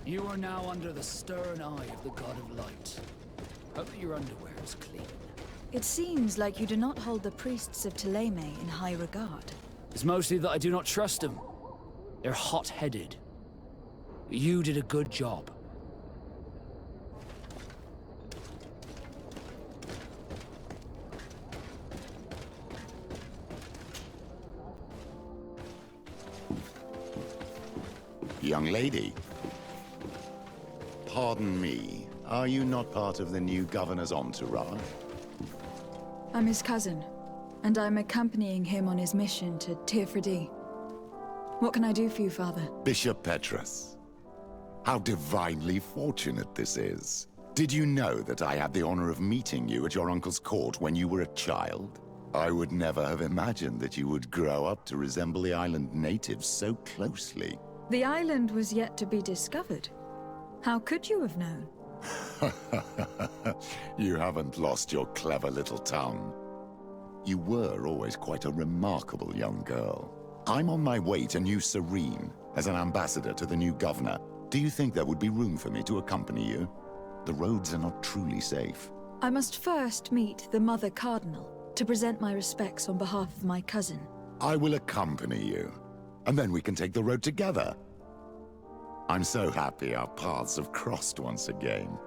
You are now under the stern eye of the God of Light. Hope that your underwear is clean. It seems like you do not hold the priests of Thélème in high regard. It's mostly that I do not trust them. They're hot-headed. You did a good job. Young lady. Pardon me, are you not part of the new governor's entourage? I'm his cousin, and I'm accompanying him on his mission to Tirfredi. What can I do for you, Father? Bishop Petrus. How divinely fortunate this is. Did you know that I had the honor of meeting you at your uncle's court when you were a child? I would never have imagined that you would grow up to resemble the island natives so closely. The island was yet to be discovered. How could you have known? You haven't lost your clever little tongue. You were always quite a remarkable young girl. I'm on my way to New Serene as an ambassador to the new governor. Do you think there would be room for me to accompany you? The roads are not truly safe. I must first meet the Mother Cardinal to present my respects on behalf of my cousin. I will accompany you, and then we can take the road together. I'm so happy our paths have crossed once again.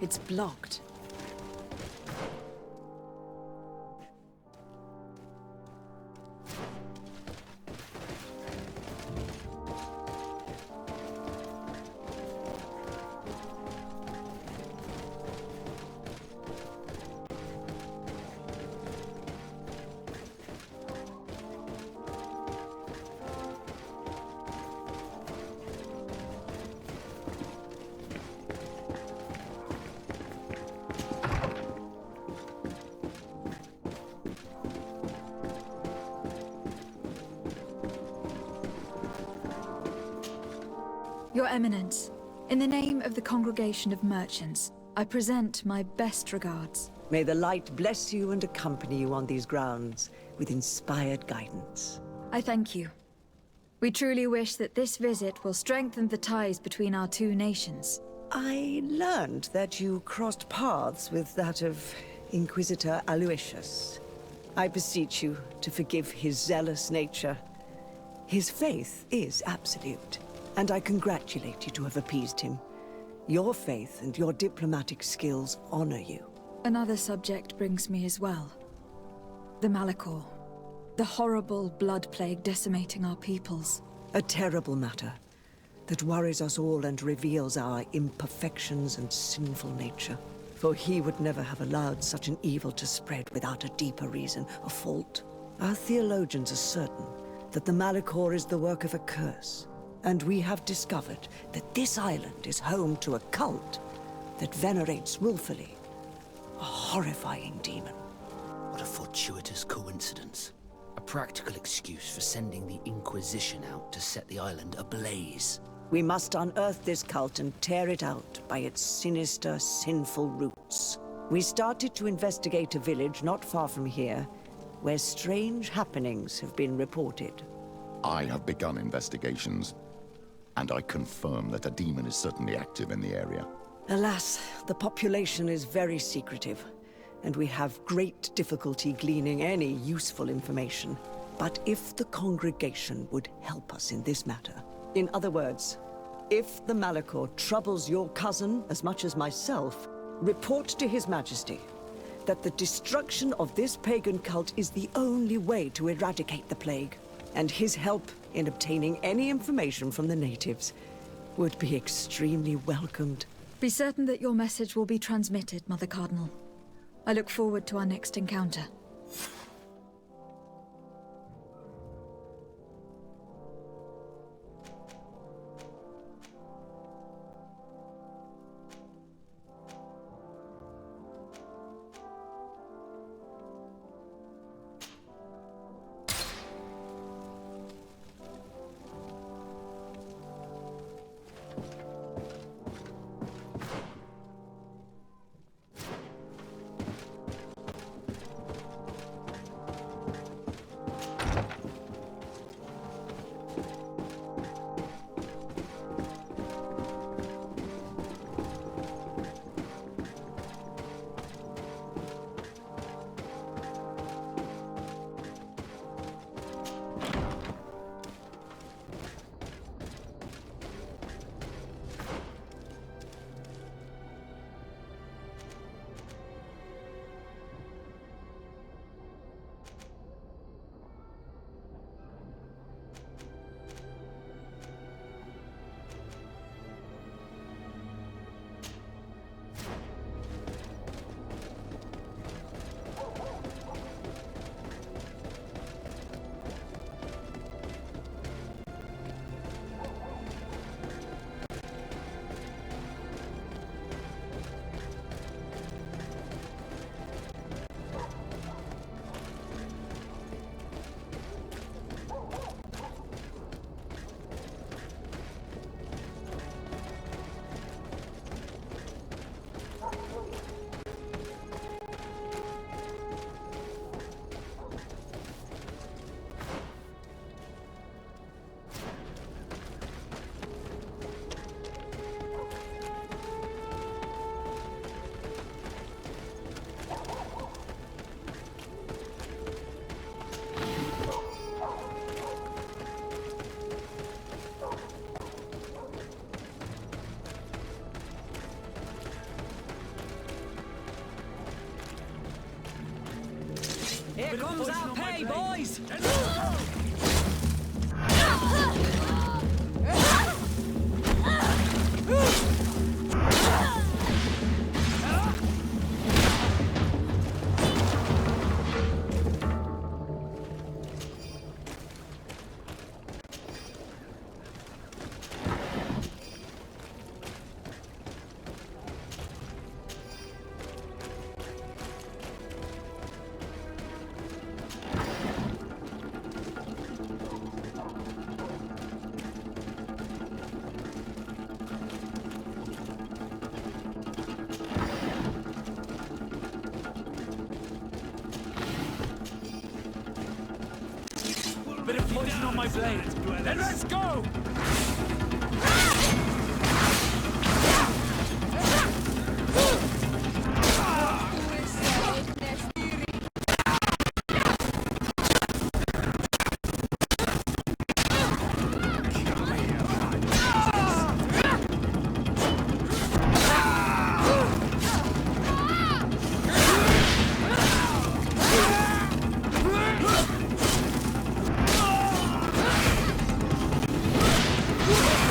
It's blocked. Your Eminence, in the name of the Congregation of Merchants, I present my best regards. May the light bless you and accompany you on these grounds with inspired guidance. I thank you. We truly wish that this visit will strengthen the ties between our two nations. I learned that you crossed paths with that of Inquisitor Aloysius. I beseech you to forgive his zealous nature. His faith is absolute, and I congratulate you to have appeased him. Your faith and your diplomatic skills honor you. Another subject brings me as well. The Malachor. The horrible blood plague decimating our peoples. A terrible matter that worries us all and reveals our imperfections and sinful nature. For he would never have allowed such an evil to spread without a deeper reason, a fault. Our theologians are certain that the Malachor is the work of a curse, and we have discovered that this island is home to a cult that venerates willfully a horrifying demon. What a fortuitous coincidence. practical excuse for sending the Inquisition out to set the island ablaze. We must unearth this cult and tear it out by its sinister, sinful roots. We started to investigate a village not far from here, where strange happenings have been reported. I have begun investigations, and I confirm that a demon is certainly active in the area. Alas, the population is very secretive, and we have great difficulty gleaning any useful information. But if the congregation would help us in this matter, in other words, if the Malachor troubles your cousin as much as myself, report to His Majesty that the destruction of this pagan cult is the only way to eradicate the plague, and his help in obtaining any information from the natives would be extremely welcomed. Be certain that your message will be transmitted, Mother Cardinal. I look forward to our next encounter. Here comes our pay, boys! Bit of poison on my blade. Then let's go! Whoa!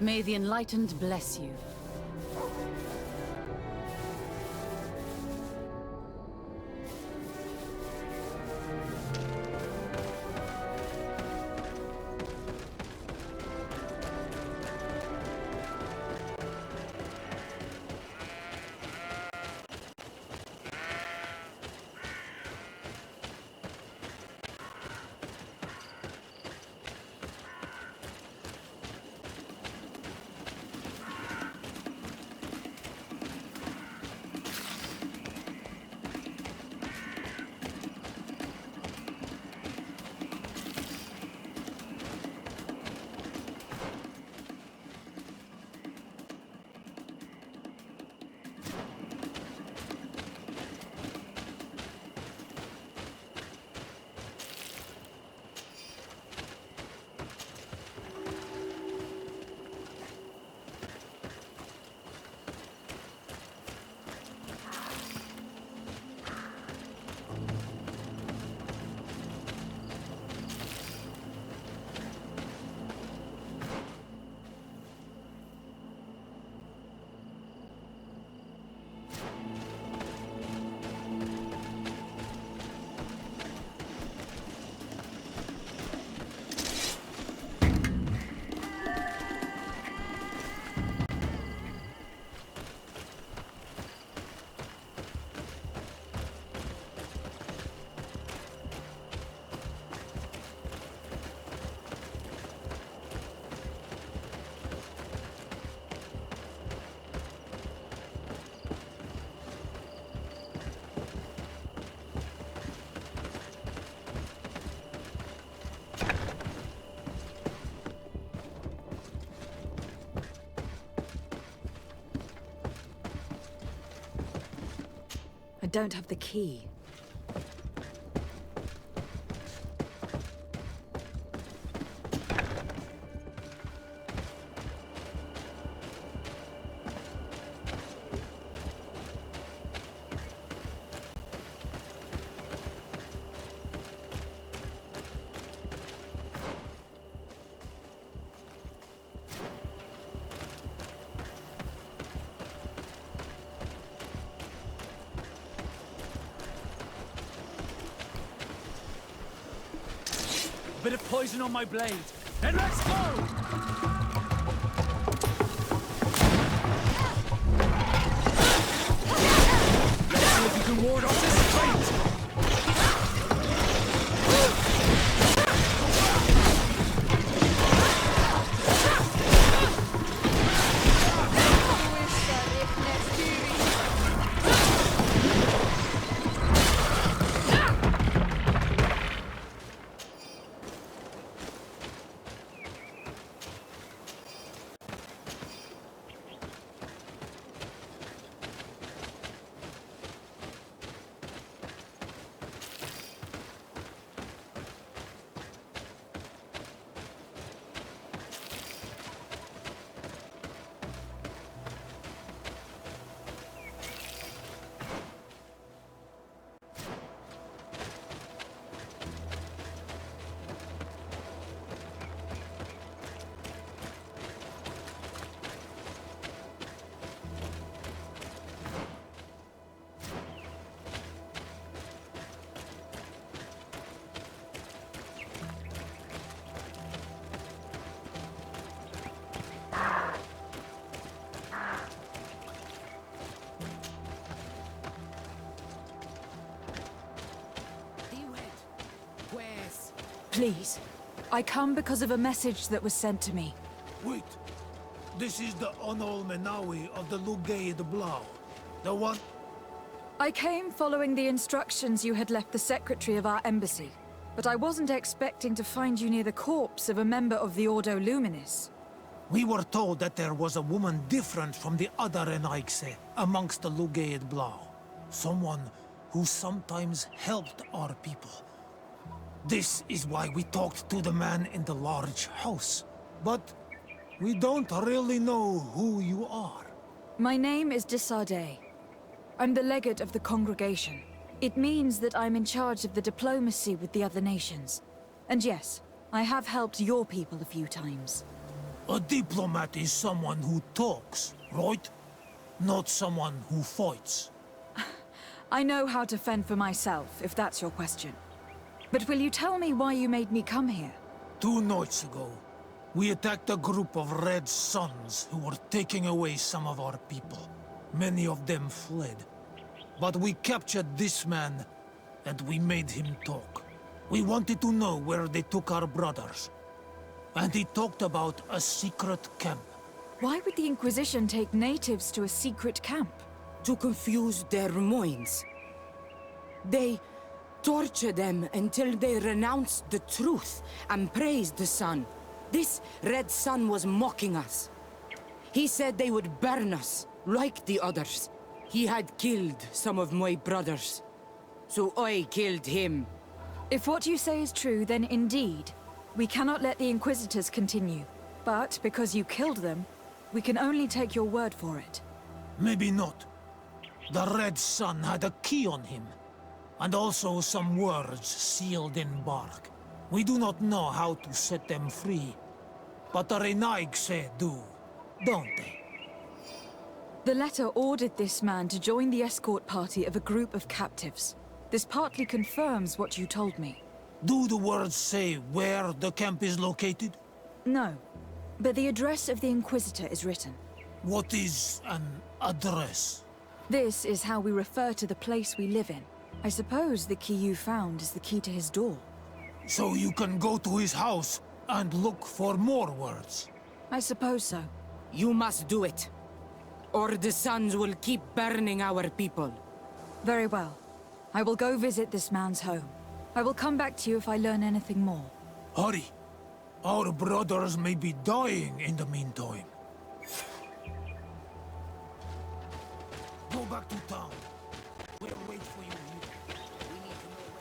May the Enlightened bless you. I don't have the key. Bit of poison on my blade, and let's go! Let's see if you can ward off this fate! Please. I come because of a message that was sent to me. Wait. This is the Onol Menawi of the Lugay de Blau. The one... I came following the instructions you had left the secretary of our embassy, but I wasn't expecting to find you near the corpse of a member of the Ordo Luminis. We were told that there was a woman different from the other Renaigse amongst the Lugay de Blau. Someone who sometimes helped our people. This is why we talked to the man in the large house. But we don't really know who you are. My name is Desardet. I'm the legate of the congregation. It means that I'm in charge of the diplomacy with the other nations. And yes, I have helped your people a few times. A diplomat is someone who talks, right? Not someone who fights. I know how to fend for myself, if that's your question. But will you tell me why you made me come here? 2 nights ago, we attacked a group of Red Suns who were taking away some of our people. Many of them fled. But we captured this man, and we made him talk. We wanted to know where they took our brothers. And he talked about a secret camp. Why would the Inquisition take natives to a secret camp? To confuse their minds. They torture them until they renounce the truth and praise the sun. This Red Sun was mocking us. He said they would burn us, like the others. He had killed some of my brothers, so I killed him. If what you say is true, then indeed, we cannot let the Inquisitors continue. But because you killed them, we can only take your word for it. Maybe not. The Red Sun had a key on him, and also some words sealed in bark. We do not know how to set them free, but the Renaigse do, don't they? The letter ordered this man to join the escort party of a group of captives. This partly confirms what you told me. Do the words say where the camp is located? No, but the address of the Inquisitor is written. What is an address? This is how we refer to the place we live in. I suppose the key you found is the key to his door. So you can go to his house and look for more words? I suppose so. You must do it, or the suns will keep burning our people. Very well. I will go visit this man's home. I will come back to you if I learn anything more. Hurry. Our brothers may be dying in the meantime. Go back to town. We'll wait for you here. We need to know where...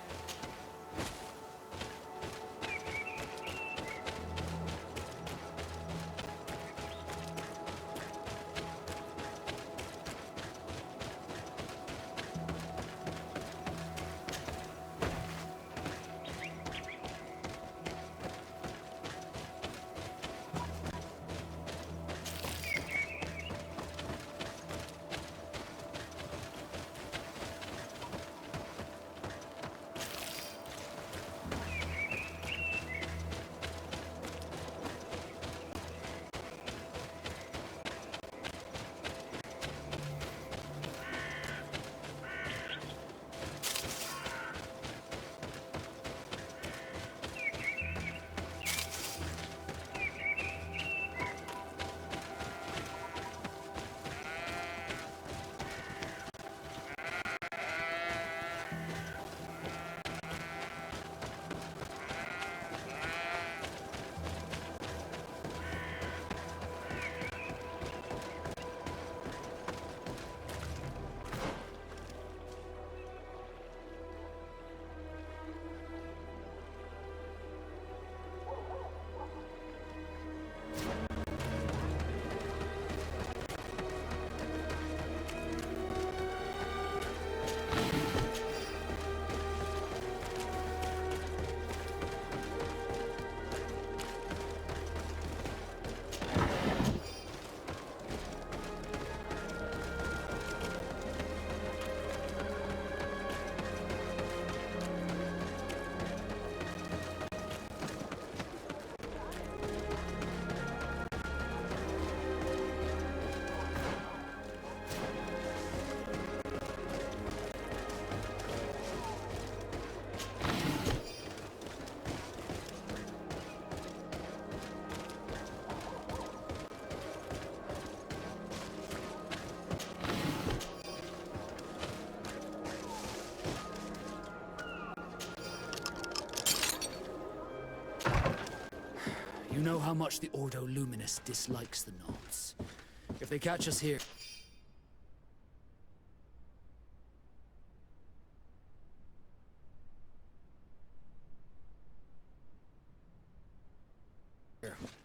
You know how much the Ordo Luminous dislikes the Nods. If they catch us here...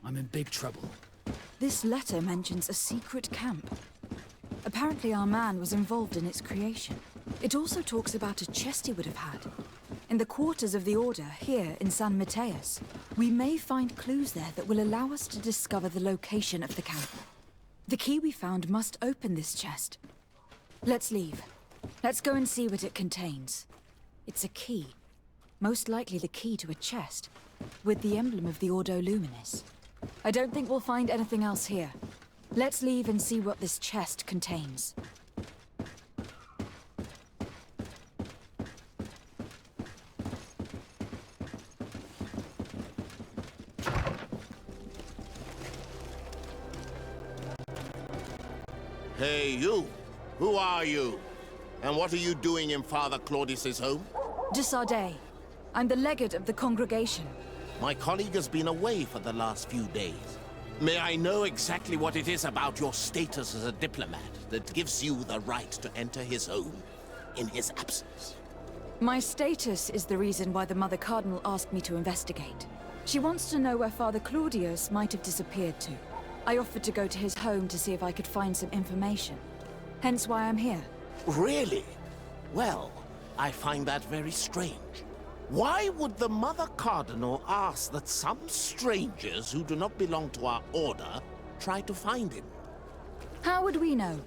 I'm in big trouble. This letter mentions a secret camp. Apparently our man was involved in its creation. It also talks about a chest he would have had. in the quarters of the Order here in San Mateus. We may find clues there that will allow us to discover the location of the camp. The key we found must open this chest. Let's leave. Let's go and see what it contains. It's a key. Most likely the key to a chest, with the emblem of the Ordo Luminis. I don't think we'll find anything else here. Let's leave and see what this chest contains. Hey, you! Who are you? And what are you doing in Father Claudius's home? De Sardet. I'm the legate of the congregation. My colleague has been away for the last few days. May I know exactly what it is about your status as a diplomat that gives you the right to enter his home in his absence? My status is the reason why the Mother Cardinal asked me to investigate. She wants to know where Father Claudius might have disappeared to. I offered to go to his home to see if I could find some information. Hence why I'm here. Really? Well, I find that very strange. Why would the Mother Cardinal ask that some strangers who do not belong to our order try to find him? How would we know?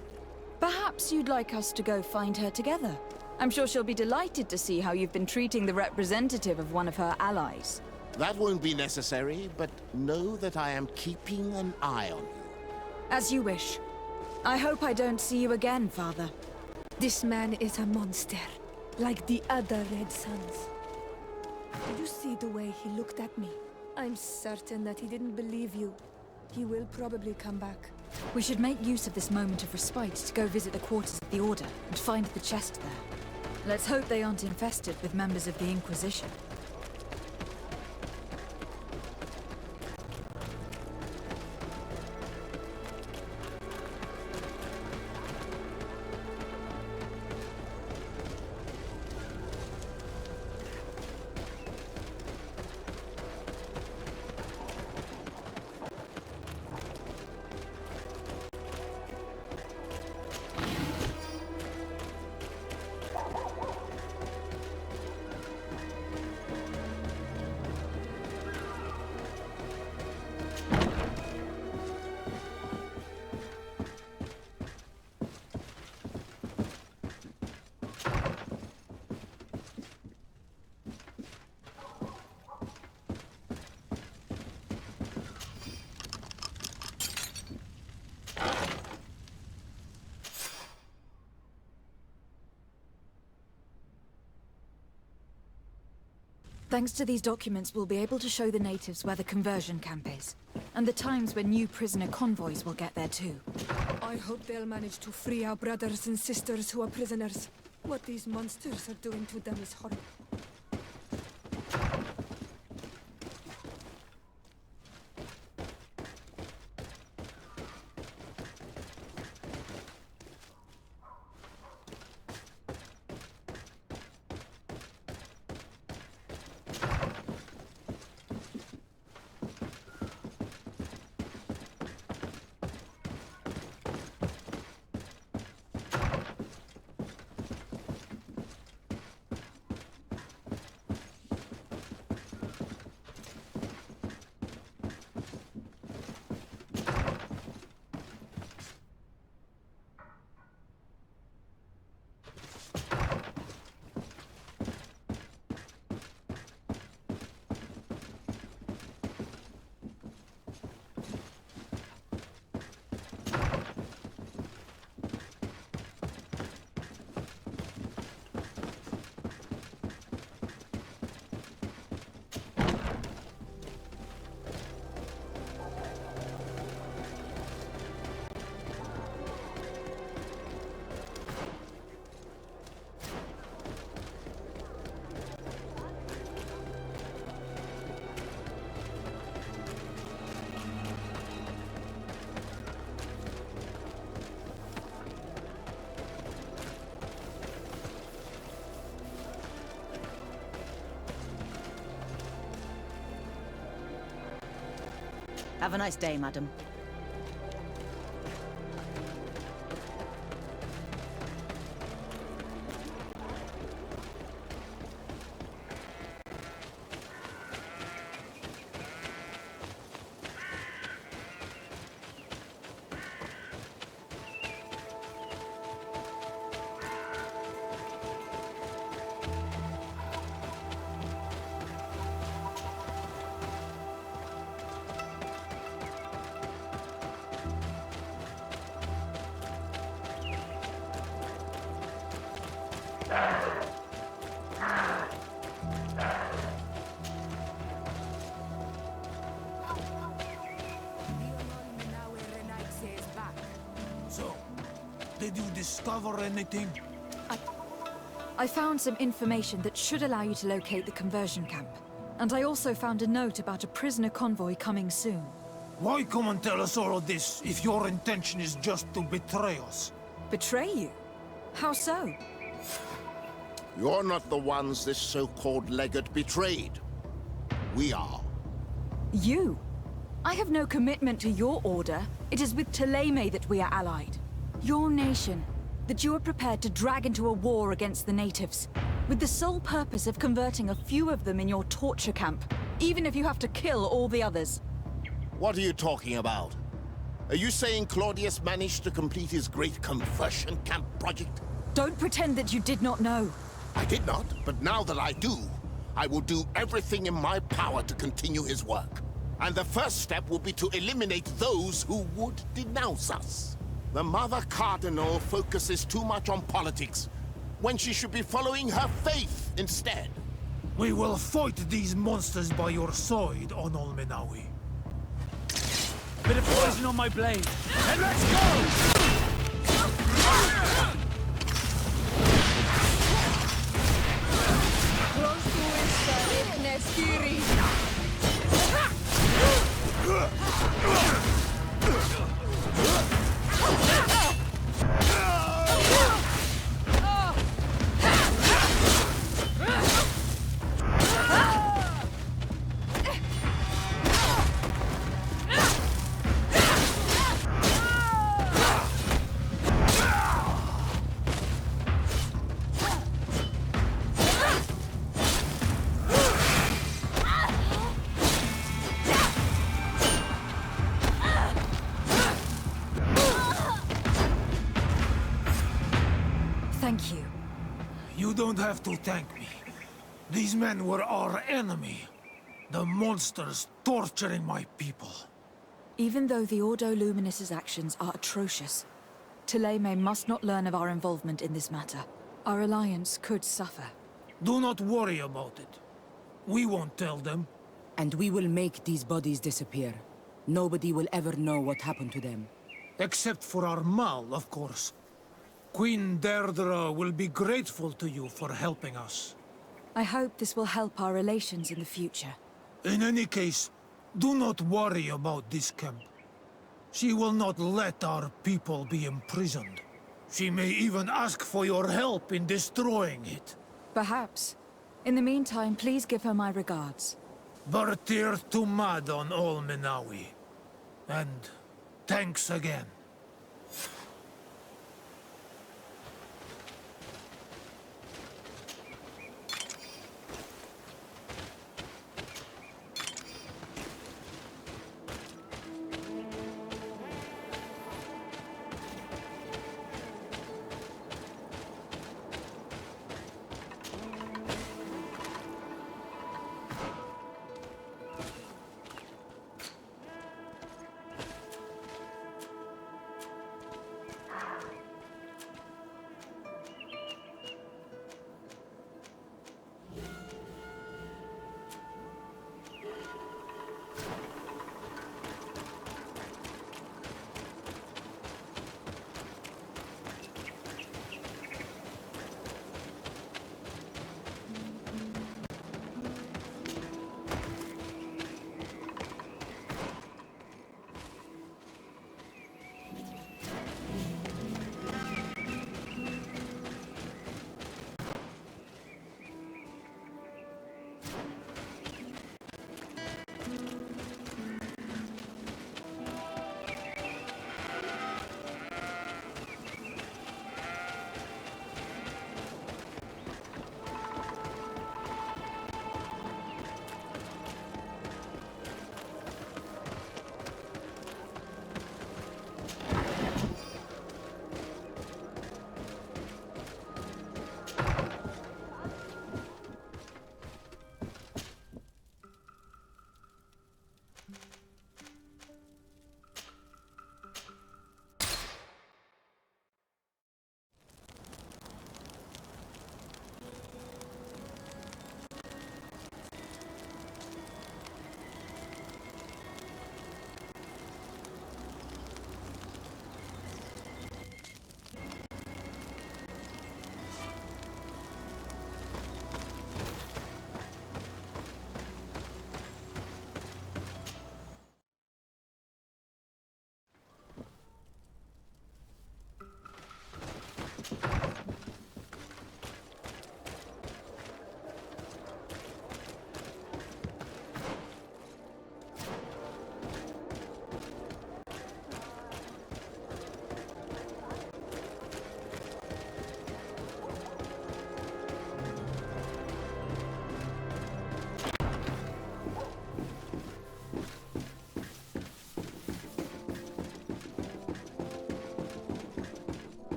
Perhaps you'd like us to go find her together. I'm sure she'll be delighted to see how you've been treating the representative of one of her allies. That won't be necessary, but know that I am keeping an eye on you. As you wish. I hope I don't see you again, Father. This man is a monster, like the other Red Suns. Did you see the way he looked at me? I'm certain that he didn't believe you. He will probably come back. We should make use of this moment of respite to go visit the quarters of the Order and find the chest there. Let's hope they aren't infested with members of the Inquisition. Thanks to these documents, we'll be able to show the natives where the conversion camp is, and the times when new prisoner convoys will get there too. I hope they'll manage to free our brothers and sisters who are prisoners. What these monsters are doing to them is horrible. Have a nice day, madam. So, did you discover anything? I found some information that should allow you to locate the conversion camp. And I also found a note about a prisoner convoy coming soon. Why come and tell us all of this if your intention is just to betray us? Betray you? How so? You're not the ones this so-called legate betrayed. We are. You? I have no commitment to your order. It is with Thélème that we are allied. Your nation, that you are prepared to drag into a war against the natives, with the sole purpose of converting a few of them in your torture camp, even if you have to kill all the others. What are you talking about? Are you saying Claudius managed to complete his great conversion camp project? Don't pretend that you did not know. I did not, but now that I do, I will do everything in my power to continue his work. And the first step will be to eliminate those who would denounce us. The Mother Cardinal focuses too much on politics, when she should be following her faith instead. We will fight these monsters by your side, on Olmenawi. Bit of poison on my blade. And let's go! Thank you. You don't have to thank me. These men were our enemy. The monsters torturing my people. Even though the Ordo Luminis's actions are atrocious, Thélème must not learn of our involvement in this matter. Our alliance could suffer. Do not worry about it. We won't tell them. And we will make these bodies disappear. Nobody will ever know what happened to them. Except for our Mal, of course. Queen Deirdre will be grateful to you for helping us. I hope this will help our relations in the future. In any case, do not worry about this camp. She will not let our people be imprisoned. She may even ask for your help in destroying it. Perhaps. In the meantime, please give her my regards. Bartir Tumad on Olmenawi. And thanks again.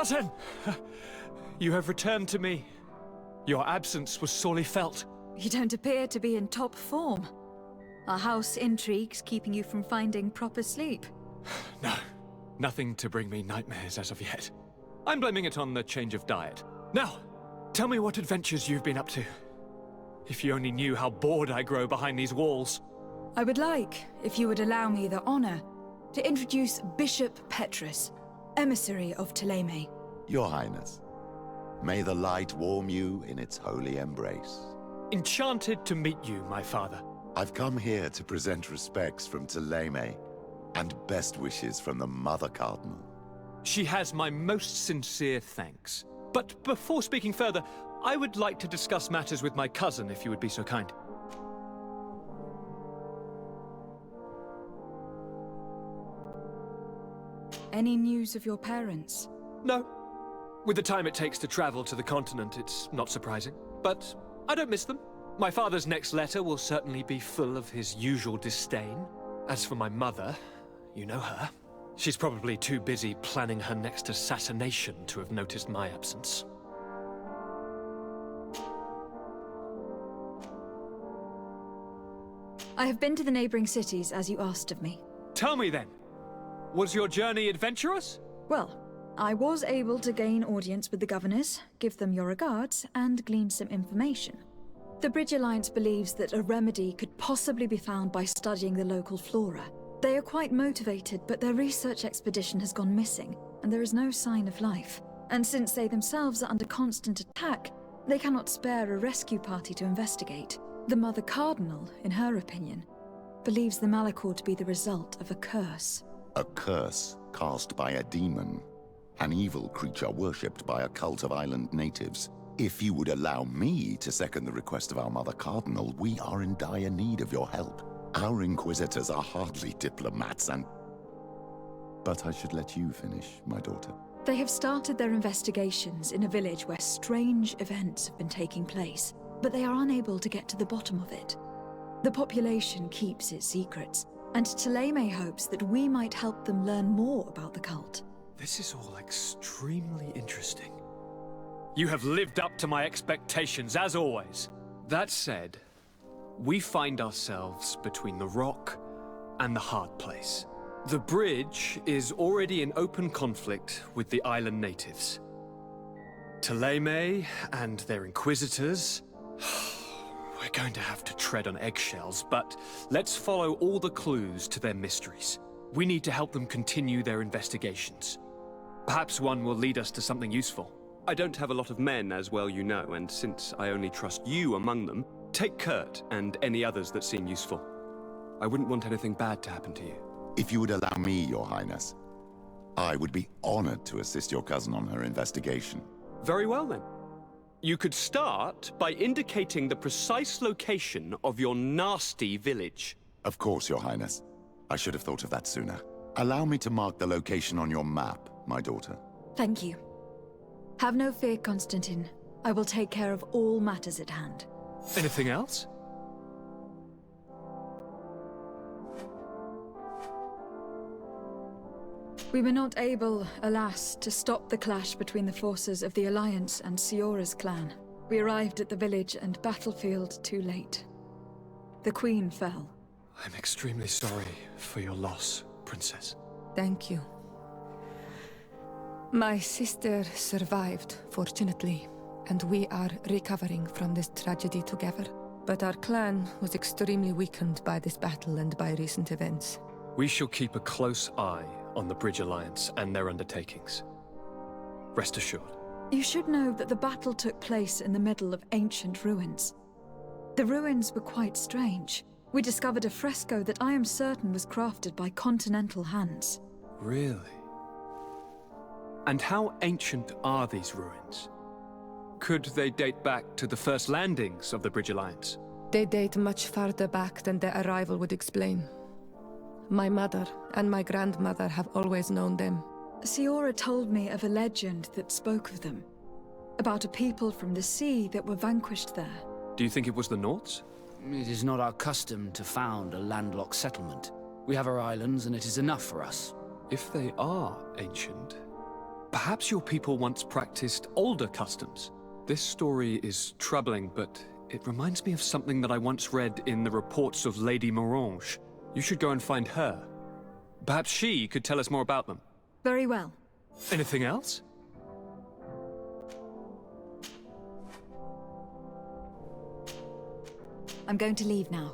Cousin! You have returned to me. Your absence was sorely felt. You don't appear to be in top form. Are house intrigues keeping you from finding proper sleep? No, nothing to bring me nightmares as of yet. I'm blaming it on the change of diet. Now, tell me what adventures you've been up to. If you only knew how bored I grow behind these walls. I would like, if you would allow me the honor, to introduce Bishop Petrus, emissary of Ptolemy. Your Highness, may the light warm you in its holy embrace. Enchanted to meet you, my father. I've come here to present respects from Ptolemy, and best wishes from the Mother Cardinal. She has my most sincere thanks. But before speaking further, I would like to discuss matters with my cousin, if you would be so kind. Any news of your parents? No. With the time it takes to travel to the continent, it's not surprising. But I don't miss them. My father's next letter will certainly be full of his usual disdain. As for my mother, you know her. She's probably too busy planning her next assassination to have noticed my absence. I have been to the neighboring cities, as you asked of me. Tell me then, was your journey adventurous? Well, I was able to gain audience with the governors, give them your regards, and glean some information. The Bridge Alliance believes that a remedy could possibly be found by studying the local flora. They are quite motivated, but their research expedition has gone missing, and there is no sign of life. And since they themselves are under constant attack, they cannot spare a rescue party to investigate. The Mother Cardinal, in her opinion, believes the Malachor to be the result of a curse. A curse cast by a demon. An evil creature worshipped by a cult of island natives. If you would allow me to second the request of our Mother Cardinal, we are in dire need of your help. Our Inquisitors are hardly diplomats and... But I should let you finish, my daughter. They have started their investigations in a village where strange events have been taking place, but they are unable to get to the bottom of it. The population keeps its secrets, and Ptolemy hopes that we might help them learn more about the cult. This is all extremely interesting. You have lived up to my expectations, as always. That said, we find ourselves between the rock and the hard place. The bridge is already in open conflict with the island natives. Ptolemy and their inquisitors... We're going to have to tread on eggshells, but let's follow all the clues to their mysteries. We need to help them continue their investigations. Perhaps one will lead us to something useful. I don't have a lot of men, as well you know, and since I only trust you among them, take Kurt and any others that seem useful. I wouldn't want anything bad to happen to you. If you would allow me, Your Highness, I would be honored to assist your cousin on her investigation. Very well, then. You could start by indicating the precise location of your nasty village. Of course, Your Highness. I should have thought of that sooner. Allow me to mark the location on your map, my daughter. Thank you. Have no fear, Constantine. I will take care of all matters at hand. Anything else? We were not able, alas, to stop the clash between the forces of the Alliance and Siora's clan. We arrived at the village and battlefield too late. The Queen fell. I'm extremely sorry for your loss, Princess. Thank you. My sister survived, fortunately, and we are recovering from this tragedy together. But our clan was extremely weakened by this battle and by recent events. We shall keep a close eye on the Bridge Alliance and their undertakings. Rest assured. You should know that the battle took place in the middle of ancient ruins. The ruins were quite strange. We discovered a fresco that I am certain was crafted by continental hands. Really? And how ancient are these ruins? Could they date back to the first landings of the Bridge Alliance? They date much farther back than their arrival would explain. My mother and my grandmother have always known them. Siora told me of a legend that spoke of them. About a people from the sea that were vanquished there. Do you think it was the Nauts? It is not our custom to found a landlocked settlement. We have our islands and it is enough for us. If they are ancient, Perhaps your people once practiced older customs. This story is troubling, but it reminds me of something that I once read in the reports of Lady Morange. You should go and find her. Perhaps she could tell us more about them. Very well. Anything else? I'm going to leave now.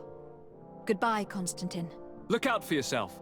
Goodbye, Constantine. Look out for yourself.